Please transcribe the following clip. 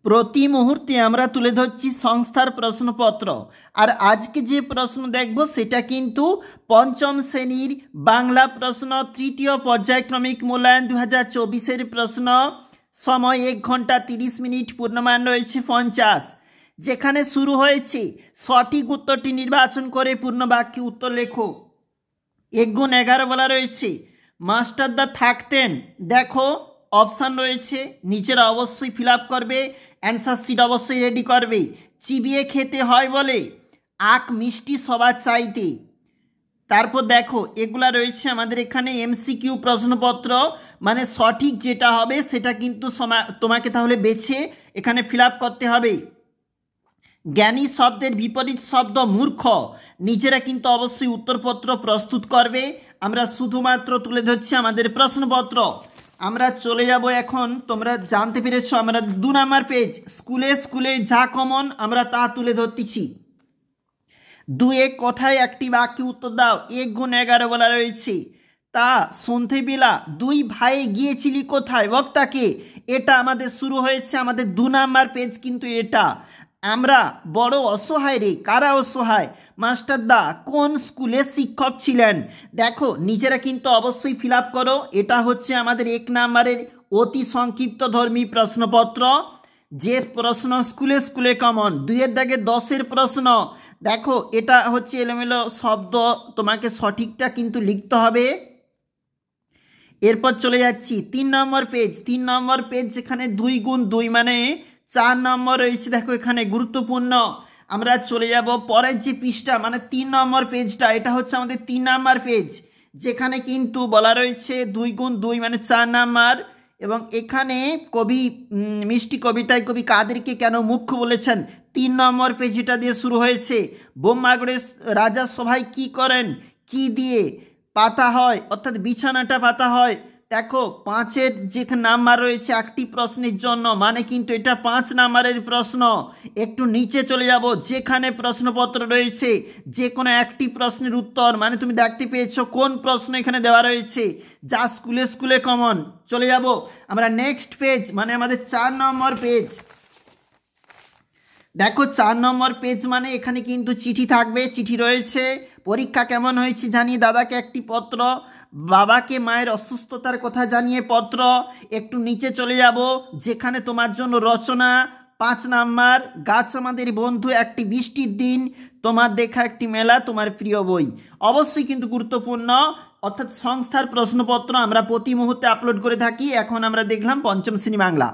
প্রতি মুহূর্তে আমরা তুলে ধরছি সংস্থার প্রশ্নপত্র। আর আজকে যে প্রশ্ন দেখব সেটা কিন্তু পঞ্চম শ্রেণীর বাংলা প্রশ্ন, তৃতীয় পর্যায়ক্রমিক মূল্যায়ন 2024-এর প্রশ্ন। সময় 1 ঘন্টা 30 মিনিট, পূর্ণমান রয়েছে 50। যেখানে শুরু হয়েছে সঠিক উত্তরটি নির্বাচন করে পূর্ণ বাক্যে উত্তর লেখো। 1 গুণ 11 বলা রয়েছে। মাস্টারদা থাকতেন, দেখো অপশান রয়েছে, নিচেরা অবশ্যই ফিল আপ করবে, অ্যান্সার শিট অবশ্যই রেডি করবে। চিবিয়ে খেতে হয় বলে আখ মিষ্টি সবার চাইতে। তারপর দেখো এগুলা রয়েছে আমাদের এখানে এমসিকিউ প্রশ্নপত্র, মানে সঠিক যেটা হবে সেটা কিন্তু তোমাকে তাহলে বেছে এখানে ফিল আপ করতে হবে। জ্ঞানী শব্দের বিপরীত শব্দ মূর্খ, নিজেরা কিন্তু অবশ্যই উত্তরপত্র প্রস্তুত করবে। আমরা শুধুমাত্র তুলে ধরছি আমাদের প্রশ্নপত্র। আমরা চলে যাব এখন, তোমরা জানতে পেরেছো আমরা 2 নম্বর পেজ স্কুলে স্কুলে যা কমন আমরা তা তুলে ধরতেছি। 2 কথায় একটি বাক্যে উত্তর দাও। 1 গুণ 11 বলা রয়েছে। তা সন্ধেবেলা 2 ভাই গিয়েছিলি কোথায়, বক্তাকে। এটা আমাদের শুরু হয়েছে আমাদের 2 নম্বর পেজ, কিন্তু এটা আমরা বড় অসহায় রে। কারা অসহায়? মাস্টারদা কোন স্কুলে শিক্ষক ছিলেন। দেখো নিজেরা কিন্তু অবশ্যই ফিল আপ করো। এটা হচ্ছে আমাদের 1 নম্বরের অতি সংক্ষিপ্ত ধর্মী প্রশ্নপত্র। যে প্রশ্ন স্কুলে স্কুলে কমন, 2-এর দাগে 10-এর প্রশ্ন। দেখো এটা হচ্ছে এলোমেলো শব্দ, তোমাকে সঠিকটা কিন্তু লিখতে হবে। এরপর চলে যাচ্ছি 3 নম্বর পেজ। 3 নম্বর পেজ যেখানে 2 গুণ 2 মানে 4 নম্বর রয়েছে। দেখো এখানে গুরুত্বপূর্ণ। আমরা চলে যাব পরের যে পৃষ্ঠা, মানে 3 নম্বর পেজটা, এটা হচ্ছে আমাদের 3 নম্বর পেজ, যেখানে কিন্তু বলা রয়েছে 2 গুণ 2 মানে 4 নম্বর। এবং এখানে কবি মিষ্টি কবিতায় কবি কাদেরকে কেন মুখ্য বলেছেন। 3 নম্বর পেজ এটা দিয়ে শুরু হয়েছে। বোম্মাগড়ে রাজা সভায় কি করেন, কি দিয়ে পাতা হয়, অর্থাৎ বিছানাটা পাতা হয়। দেখো 5-এর যে নাম্বার রয়েছে একটি প্রশ্নের জন্য, মানে কিন্তু এটা 5 নম্বরের প্রশ্ন। একটু নিচে চলে যাব, যেখানে প্রশ্নপত্র রয়েছে যে কোনো একটি প্রশ্নের উত্তর, মানে তুমি দেখতে পেয়েছো কোন প্রশ্ন এখানে দেওয়া রয়েছে যা স্কুলে স্কুলে কমন। চলে যাব আমরা নেক্সট পেজ, মানে আমাদের 4 নম্বর পেজ। দেখো 4 নম্বর পেজ মানে এখানে কিন্তু চিঠি থাকবে। চিঠি রয়েছে, পরীক্ষা কেমন হয়েছে জানিয়ে দাদাকে একটি পত্র, বাবাকে মায়ের অসুস্থতার কথা জানিয়ে পত্র। একটু নিচে চলে যাব, যেখানে তোমার জন্য রচনা 5 নাম্বার, গাছ আমাদের বন্ধু, একটি বৃষ্টির দিন, তোমার দেখা একটি মেলা, তোমার প্রিয় বই। অবশ্যই কিন্তু গুরুত্বপূর্ণ, অর্থাৎ সংস্থার প্রশ্নপত্র আমরা প্রতি মুহূর্তে আপলোড করে থাকি। এখন আমরা দেখলাম পঞ্চম শ্রেণী বাংলা।